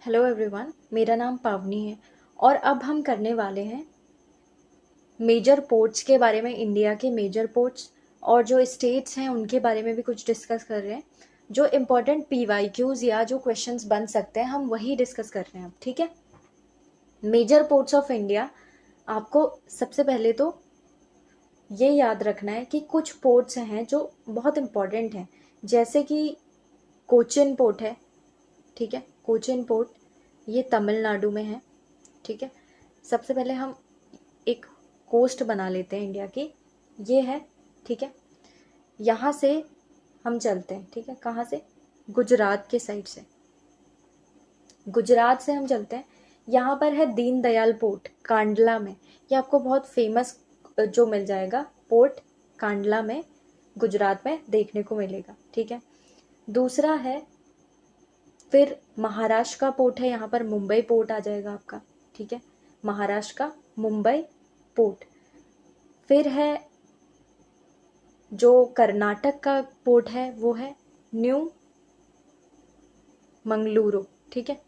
Hello everyone, मेरा नाम पावनी है और अब हम करने वाले हैं मेजर पोर्ट्स के बारे में। इंडिया के मेजर पोर्ट्स और जो स्टेट्स हैं उनके बारे में भी कुछ डिस्कस कर रहे हैं। जो इम्पोर्टेंट पीवाईक्यूज या जो क्वेश्चंस बन सकते हैं हम वही डिस्कस कर रहे हैं अब, ठीक है। मेजर पोर्ट्स ऑफ इंडिया, आपको सबसे पहले तो ये याद रखना है कि कुछ पोर्ट्स हैं जो बहुत इम्पोर्टेंट हैं, जैसे कि कोचिन पोर्ट है, ठीक है। कोचिन पोर्ट ये तमिलनाडु में है, ठीक है। सबसे पहले हम एक कोस्ट बना लेते हैं इंडिया की, ये है, ठीक है। यहाँ से हम चलते हैं, ठीक है। कहाँ से? गुजरात के साइड से, गुजरात से हम चलते हैं। यहाँ पर है दीन दयाल पोर्ट कांडला में। ये आपको बहुत फेमस जो मिल जाएगा पोर्ट कांडला में, गुजरात में देखने को मिलेगा, ठीक है। दूसरा है फिर महाराष्ट्र का पोर्ट है, यहाँ पर मुंबई पोर्ट आ जाएगा आपका, ठीक है। महाराष्ट्र का मुंबई पोर्ट। फिर है जो कर्नाटक का पोर्ट है वो है न्यू मंगलुरु, ठीक है।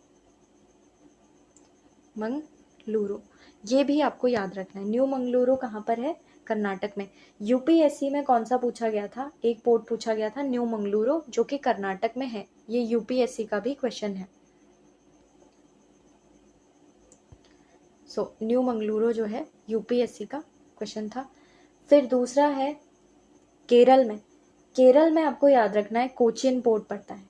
मंगलुरु, ये भी आपको याद रखना है। न्यू मंगलुरु कहाँ पर है? कर्नाटक में। यूपीएससी में कौन सा पूछा गया था? एक पोर्ट पूछा गया था न्यू मंगलुरु, जो कि कर्नाटक में है। ये यूपीएससी का भी क्वेश्चन है। न्यू मंगलुरु जो है यूपीएससी का क्वेश्चन था। फिर दूसरा है केरल में। केरल में आपको याद रखना है कोचिन पोर्ट पड़ता है,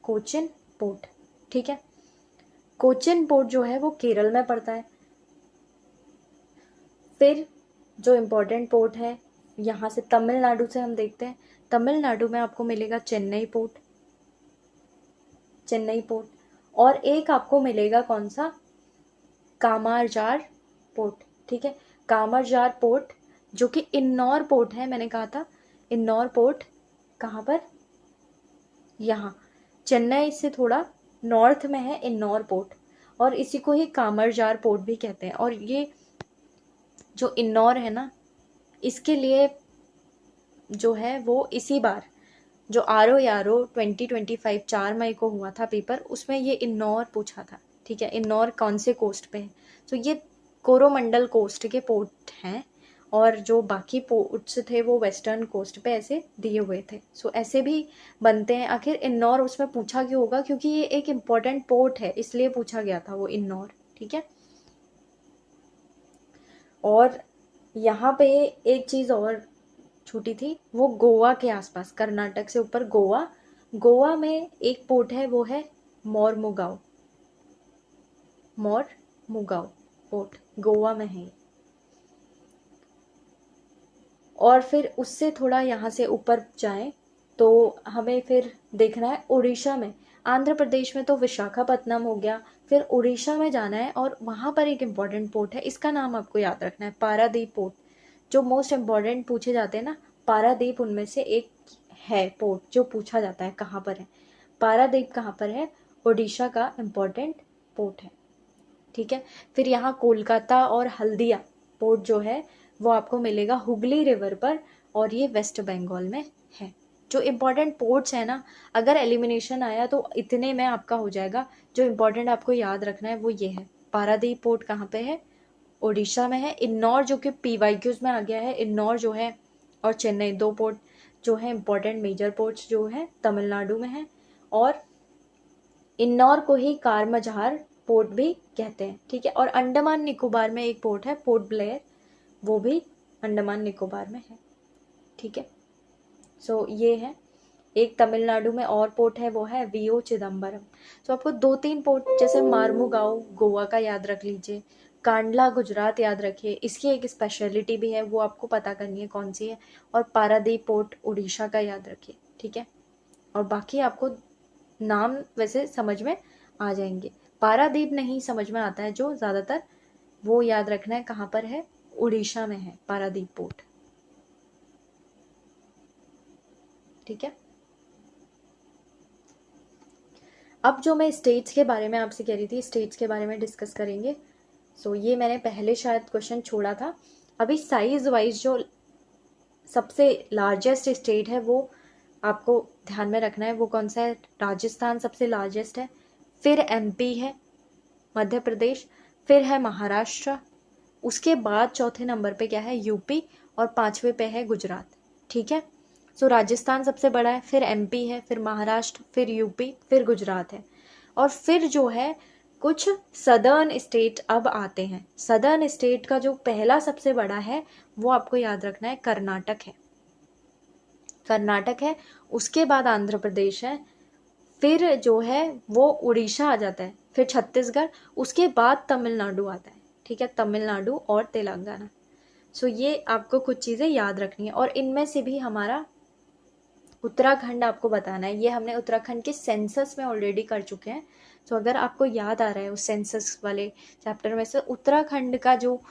कोचिन पोर्ट, ठीक है। कोचिन पोर्ट जो है वो केरल में पड़ता है। फिर जो इम्पोर्टेंट पोर्ट है यहाँ से तमिलनाडु से हम देखते हैं। तमिलनाडु में आपको मिलेगा चेन्नई पोर्ट, चेन्नई पोर्ट। और एक आपको मिलेगा कौन सा? कामारजार पोर्ट, ठीक है। कामारजार पोर्ट जो कि इन्नौर पोर्ट है, मैंने कहा था इन्नौर पोर्ट कहाँ पर? यहाँ चेन्नई से थोड़ा नॉर्थ में है इन्नौर पोर्ट, और इसी को ही कामरजार पोर्ट भी कहते हैं। और ये जो इन्नौर है ना, इसके लिए जो है वो इसी बार जो आर ओ 2025 4 मई को हुआ था पेपर, उसमें ये इन्नौर पूछा था, ठीक है। इन्नौर कौन से कोस्ट पे है? तो ये कोरोमंडल कोस्ट के पोर्ट हैं, और जो बाकी पोर्ट्स थे वो वेस्टर्न कोस्ट पे ऐसे दिए हुए थे। ऐसे भी बनते हैं। आखिर इन्नौर उसमें पूछा क्यों होगा? क्योंकि ये एक इम्पोर्टेंट पोर्ट है, इसलिए पूछा गया था वो इन्नौर, ठीक है। और यहाँ पे एक चीज़ और छूटी थी, वो गोवा के आसपास, कर्नाटक से ऊपर गोवा। गोवा में एक पोर्ट है, वो है मोरमुगांव, मोरमुगांव पोर्ट गोवा में है। और फिर उससे थोड़ा यहाँ से ऊपर जाएं तो हमें फिर देखना है उड़ीसा में। आंध्र प्रदेश में तो विशाखापत्तनम हो गया, फिर उड़ीसा में जाना है और वहाँ पर एक इम्पॉर्टेंट पोर्ट है, इसका नाम आपको याद रखना है, पारादीप पोर्ट। जो मोस्ट इम्पॉर्टेंट पूछे जाते हैं ना, पारादीप उनमें से एक है पोर्ट जो पूछा जाता है कहाँ पर है। पारादीप कहाँ पर है? उड़ीसा का इम्पॉर्टेंट पोर्ट है, ठीक है। फिर यहाँ कोलकाता और हल्दिया पोर्ट जो है वो आपको मिलेगा हुगली रिवर पर, और ये वेस्ट बंगाल में है। जो इम्पोर्टेंट पोर्ट्स है ना, अगर एलिमिनेशन आया तो इतने में आपका हो जाएगा। जो इम्पोर्टेंट आपको याद रखना है वो ये है, पारादीप पोर्ट कहाँ पे है? उड़ीसा में है। इन्नौर जो कि पीवाईक्यूज में आ गया है, इन्नौर जो है, और चेन्नई, दो पोर्ट जो है इम्पोर्टेंट मेजर पोर्ट्स जो है तमिलनाडु में है। और इन्नौर को ही कारमजहार पोर्ट भी कहते हैं, ठीक है। और अंडमान निकोबार में एक पोर्ट है पोर्ट ब्लेयर, वो भी अंडमान निकोबार में है, ठीक है। ये है। एक तमिलनाडु में और पोर्ट है, वो है वीओ चिदम्बरम। आपको 2-3 पोर्ट जैसे मार्मुगांव गोवा का याद रख लीजिए, कांडला गुजरात याद रखिए, इसकी एक स्पेशलिटी भी है वो आपको पता करनी है कौन सी है। और पारादीप पोर्ट उड़ीसा का याद रखिए, ठीक है। और बाकी आपको नाम वैसे समझ में आ जाएंगे। पारादीप नहीं समझ में आता है जो ज़्यादातर, वो याद रखना है कहाँ पर है? उड़ीसा में है पारादीप पोर्ट, ठीक है। अब जो मैं स्टेट्स के बारे में आपसे कह रही थी, स्टेट्स के बारे में डिस्कस करेंगे। ये मैंने पहले शायद क्वेश्चन छोड़ा था। अभी साइज वाइज जो सबसे लार्जेस्ट स्टेट है वो आपको ध्यान में रखना है। वो कौन सा है? राजस्थान सबसे लार्जेस्ट है, फिर एमपी है, मध्य प्रदेश, फिर है महाराष्ट्र, उसके बाद चौथे नंबर पे क्या है? यूपी, और पांचवे पे है गुजरात। ठीक है, सो राजस्थान सबसे बड़ा है, फिर एमपी है, फिर महाराष्ट्र, फिर यूपी, फिर गुजरात है। और फिर जो है कुछ सदर्न स्टेट अब आते हैं। सदर्न स्टेट का जो पहला सबसे बड़ा है वो आपको याद रखना है, कर्नाटक है। कर्नाटक है, उसके बाद आंध्र प्रदेश है, फिर जो है वो उड़ीसा आ जाता है, फिर छत्तीसगढ़, उसके बाद तमिलनाडु आता है। ठीक है, तमिलनाडु और तेलंगाना। सो ये आपको कुछ चीज़ें याद रखनी है। और इनमें से भी हमारा उत्तराखंड आपको बताना है। ये हमने उत्तराखंड के सेंसस में ऑलरेडी कर चुके हैं। तो अगर आपको याद आ रहा है उस सेंसस वाले चैप्टर में से, उत्तराखंड का जो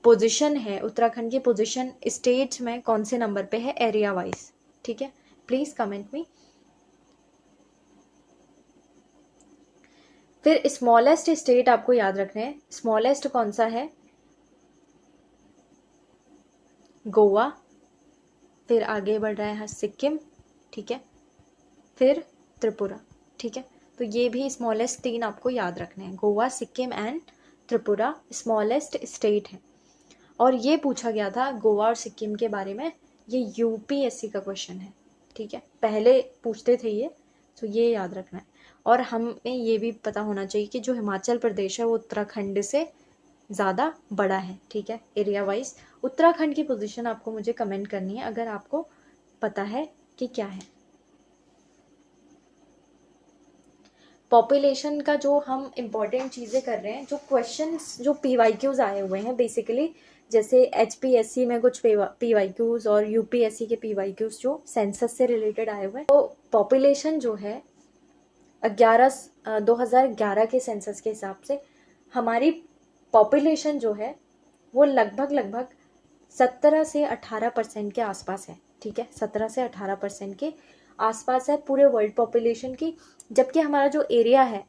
पोजीशन है, उत्तराखंड की पोजीशन स्टेट्स में कौन से नंबर पे है एरिया वाइज। ठीक है, प्लीज कमेंट मी। फिर स्मॉलेस्ट स्टेट आपको याद रखना है। स्मॉलेस्ट कौन सा है? गोवा, फिर आगे बढ़ रहा है सिक्किम, ठीक है, फिर त्रिपुरा। ठीक है, तो ये भी स्मॉलेस्ट 3 आपको याद रखने हैं। Goa, Sikkim and Tripura smallest state है। और ये पूछा गया था गोवा और सिक्किम के बारे में, ये यूपीएससी का क्वेश्चन है। ठीक है, पहले पूछते थे ये, तो ये याद रखना है। और हमें ये भी पता होना चाहिए कि जो हिमाचल प्रदेश है वो उत्तराखंड से ज़्यादा बड़ा है। ठीक है, एरिया वाइज उत्तराखंड की पोजीशन आपको मुझे कमेंट करनी है अगर आपको पता है कि क्या है। पॉपुलेशन का जो हम इम्पोर्टेंट चीज़ें कर रहे हैं, जो क्वेश्चंस जो पीवाईक्यूज आए हुए हैं बेसिकली, जैसे एचपीएससी में कुछ पीवाईक्यूज और यूपीएससी के पीवाईक्यूज जो सेंसस से रिलेटेड आए हुए हैं, तो पॉपुलेशन जो है 2011 के सेंसस के हिसाब से हमारी पॉपुलेशन जो है वो लगभग 17 से 18% के आसपास है। ठीक है, 17 से 18% के आसपास है पूरे वर्ल्ड पॉपुलेशन की। जबकि हमारा जो एरिया है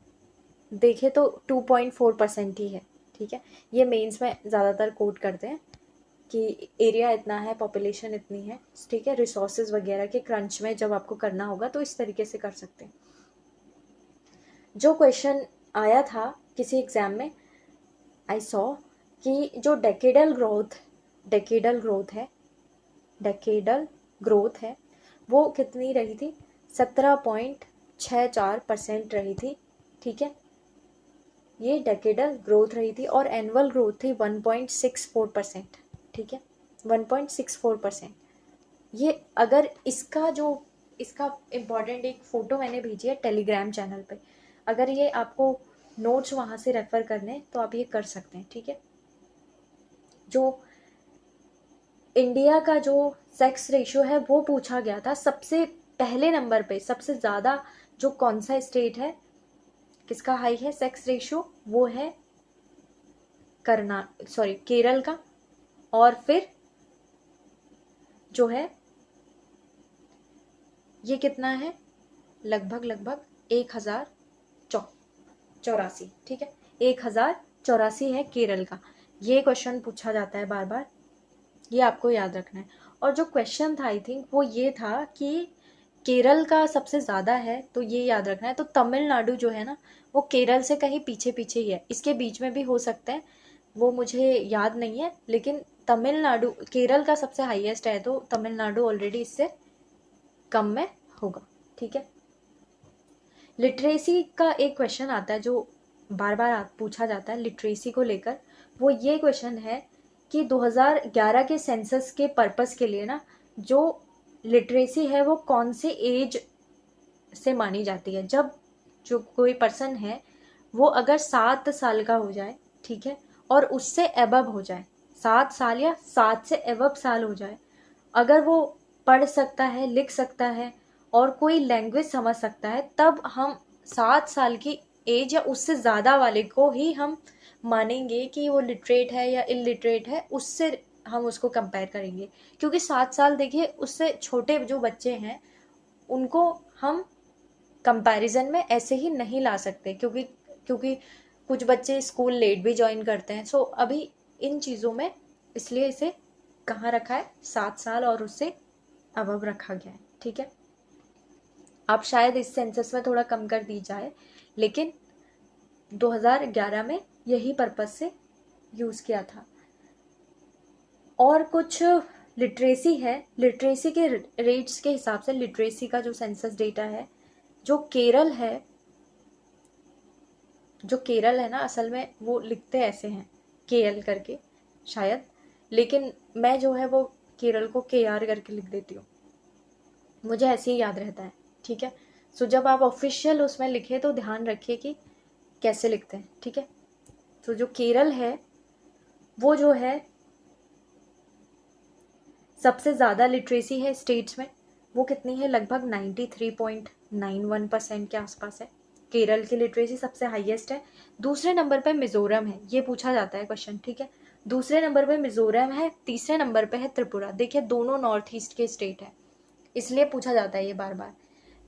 देखे तो 2.4% ही है। ठीक है, ये मेंस में ज़्यादातर कोट करते हैं कि एरिया इतना है, पॉपुलेशन इतनी है। ठीक है, रिसोर्सेज वगैरह के क्रंच में जब आपको करना होगा तो इस तरीके से कर सकते हैं। जो क्वेश्चन आया था किसी एग्जाम में, आई सॉ कि जो डेकेडल ग्रोथ है वो कितनी रही थी? 17.64% रही थी। ठीक है, ये डेकेडल ग्रोथ रही थी। और एनुअल ग्रोथ थी 1.64%। ठीक है, 1.64%। ये अगर इसका इम्पॉर्टेंट एक फ़ोटो मैंने भेजी है टेलीग्राम चैनल पे, अगर ये आपको नोट्स वहाँ से रेफ़र करने तो आप ये कर सकते हैं। ठीक है, जो इंडिया का जो सेक्स रेशियो है वो पूछा गया था, सबसे पहले नंबर पे सबसे ज़्यादा जो कौन सा स्टेट है, किसका हाई है सेक्स रेशियो? वो है केरल का। और फिर जो है ये कितना है? लगभग 1084। ठीक है, 1084 है केरल का। ये क्वेश्चन पूछा जाता है बार बार, ये आपको याद रखना है। और जो क्वेश्चन था आई थिंक वो ये था कि केरल का सबसे ज़्यादा है, तो ये याद रखना है। तो तमिलनाडु जो है ना वो केरल से कहीं पीछे पीछे ही है, इसके बीच में भी हो सकते हैं, वो मुझे याद नहीं है। लेकिन तमिलनाडु केरल का सबसे हाईएस्ट है, तो तमिलनाडु ऑलरेडी इससे कम में होगा। ठीक है, लिटरेसी का एक क्वेश्चन आता है जो बार बार पूछा जाता है लिटरेसी को लेकर। वो ये क्वेश्चन है कि 2011 के सेंसस के पर्पस के लिए ना जो लिटरेसी है वो कौन से एज से मानी जाती है? जब जो कोई पर्सन है वो अगर 7 साल का हो जाए, ठीक है, और उससे एबव हो जाए, 7 साल या 7 से एबव साल हो जाए, अगर वो पढ़ सकता है, लिख सकता है और कोई लैंग्वेज समझ सकता है, तब हम 7 साल की एज या उससे ज़्यादा वाले को ही हम मानेंगे कि वो लिटरेट है या इलिटरेट है, उससे हम उसको कंपेयर करेंगे। क्योंकि 7 साल देखिए उससे छोटे जो बच्चे हैं उनको हम कंपैरिजन में ऐसे ही नहीं ला सकते, क्योंकि कुछ बच्चे स्कूल लेट भी ज्वाइन करते हैं। सो अभी इन चीज़ों में इसलिए इसे कहाँ रखा है? 7 साल और उससे अबव रखा गया है। ठीक है, अब शायद इस सेंसस में थोड़ा कम कर दी जाए, लेकिन 2011 में यही पर्पस से यूज़ किया था। और कुछ लिटरेसी है, लिटरेसी के रेट्स के हिसाब से लिटरेसी का जो सेंसस डेटा है, जो केरल है ना, असल में वो लिखते ऐसे हैं KL करके शायद, लेकिन मैं जो है वो केरल को KR करके लिख देती हूँ, मुझे ऐसे ही याद रहता है, ठीक है। सो जब आप ऑफिशियल उसमें लिखे तो ध्यान रखिए कि कैसे लिखते हैं, ठीक है। तो जो केरल है वो जो है सबसे ज़्यादा लिटरेसी है स्टेट्स में, वो कितनी है, लगभग 93.91% के आसपास है। केरल की लिटरेसी सबसे हाईएस्ट है। दूसरे नंबर पे मिजोरम है, ये पूछा जाता है क्वेश्चन, ठीक है। दूसरे नंबर पे मिजोरम है, तीसरे नंबर पे है त्रिपुरा। देखिए दोनों नॉर्थ ईस्ट के स्टेट है, इसलिए पूछा जाता है ये बार बार।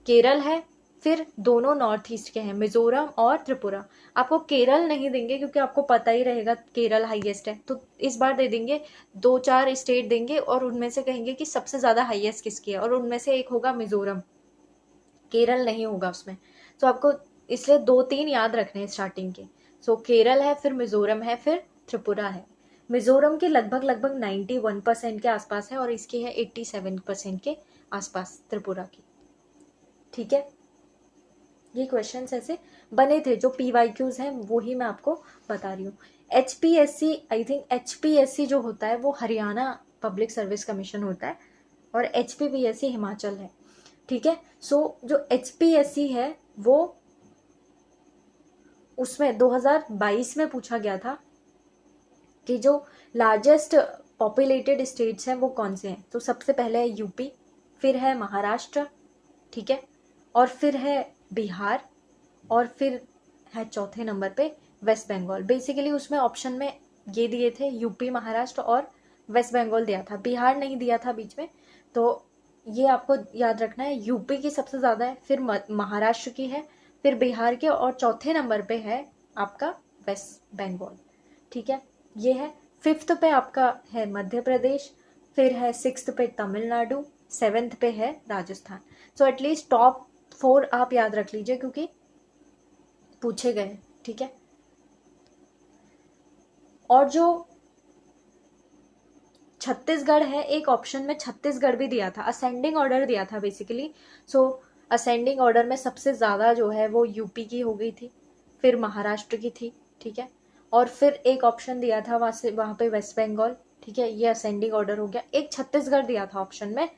केरल है, फिर दोनों नॉर्थ ईस्ट के हैं, मिजोरम और त्रिपुरा। आपको केरल नहीं देंगे क्योंकि आपको पता ही रहेगा केरल हाईएस्ट है, तो इस बार दे देंगे 2-4 स्टेट देंगे और उनमें से कहेंगे कि सबसे ज़्यादा हाईएस्ट किसकी है, और उनमें से एक होगा मिजोरम, केरल नहीं होगा उसमें। तो आपको इसलिए 2-3 याद रखने हैं स्टार्टिंग के। सो केरल है, फिर मिजोरम है, फिर त्रिपुरा है। मिजोरम के लगभग 91% के आसपास है और इसकी है 87% के आसपास त्रिपुरा की, ठीक है। ये क्वेश्चंस ऐसे बने थे, जो PYQs हैं वो ही मैं आपको बता रही हूँ। HPSC, आई थिंक HPSC जो होता है वो हरियाणा पब्लिक सर्विस कमीशन होता है और HPPSC हिमाचल है, ठीक है। सो जो HPSC है वो उसमें 2022 में पूछा गया था कि जो लार्जेस्ट पॉपुलेटेड स्टेट्स हैं वो कौन से हैं। तो सबसे पहले है यूपी, फिर है महाराष्ट्र, ठीक है, और फिर है बिहार, और फिर है चौथे नंबर पे वेस्ट बंगाल। बेसिकली उसमें ऑप्शन में ये दिए थे, यूपी, महाराष्ट्र और वेस्ट बंगाल दिया था, बिहार नहीं दिया था बीच में। तो ये आपको याद रखना है, यूपी की सबसे ज़्यादा है, फिर महाराष्ट्र की है, फिर बिहार के, और चौथे नंबर पे है आपका वेस्ट बंगाल, ठीक है। ये है। 5th पे आपका है मध्य प्रदेश, फिर है 6th पे तमिलनाडु, 7th पे है राजस्थान। सो एटलीस्ट टॉप 4 आप याद रख लीजिए क्योंकि पूछे गए, ठीक है। और जो छत्तीसगढ़ है, एक ऑप्शन में छत्तीसगढ़ भी दिया था, असेंडिंग ऑर्डर दिया था बेसिकली। सो असेंडिंग ऑर्डर में सबसे ज़्यादा जो है वो यूपी की हो गई थी, फिर महाराष्ट्र की थी, ठीक है, और फिर एक ऑप्शन दिया था वहाँ पे वेस्ट बंगाल, ठीक है। ये असेंडिंग ऑर्डर हो गया। एक छत्तीसगढ़ दिया था ऑप्शन में,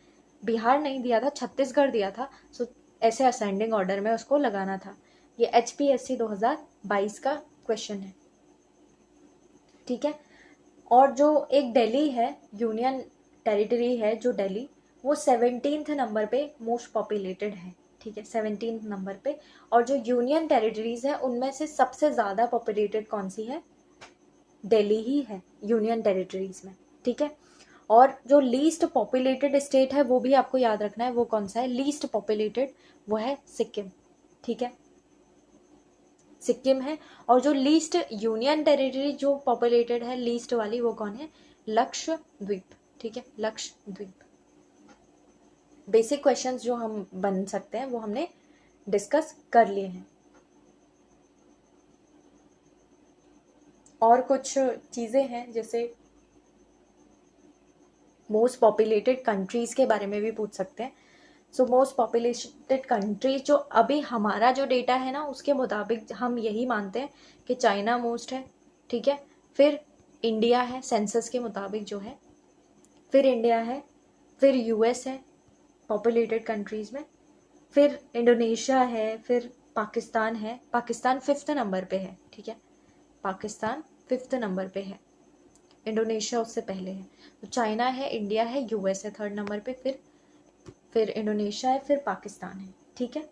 बिहार नहीं दिया था, छत्तीसगढ़ दिया था। सो ऐसे असेंडिंग ऑर्डर में उसको लगाना था। ये HPSC 2022 का क्वेश्चन है, ठीक है। और जो एक दिल्ली है, यूनियन टेरिटरी है जो दिल्ली, वो 17th नंबर पे मोस्ट पॉपुलेटेड है, ठीक है, 17th नंबर पे। और जो यूनियन टेरिटरीज है उनमें से सबसे ज़्यादा पॉपुलेटेड कौन सी है, दिल्ली ही है यूनियन टेरिटरीज में, ठीक है। और जो लीस्ट पॉपुलेटेड स्टेट है वो भी आपको याद रखना है, वो कौन सा है लीस्ट पॉपुलेटेड, वो है सिक्किम, ठीक है, सिक्किम है। और जो लीस्ट यूनियन टेरिटरी जो पॉपुलेटेड है लीस्ट वाली, वो कौन है, लक्षद्वीप, ठीक है, लक्षद्वीप। बेसिक क्वेश्चंस जो हम बन सकते हैं वो हमने डिस्कस कर लिए हैं। और कुछ चीज़ें हैं जैसे मोस्ट पॉपुलेटेड कंट्रीज के बारे में भी पूछ सकते हैं। सो मोस्ट पॉपुलेटेड कंट्रीज जो अभी हमारा जो डेटा है ना उसके मुताबिक हम यही मानते हैं कि चाइना मोस्ट है, ठीक है, फिर इंडिया है सेंसस के मुताबिक जो है, फिर इंडिया है, फिर US है पॉपुलेटेड कंट्रीज में, फिर इंडोनेशिया है, फिर पाकिस्तान है, पाकिस्तान 5th नंबर पे है, ठीक है, पाकिस्तान 5th नंबर पे है, इंडोनेशिया उससे पहले है। तो चाइना है, इंडिया है, US है 3rd नंबर पे, फिर इंडोनेशिया है, फिर पाकिस्तान है, ठीक है।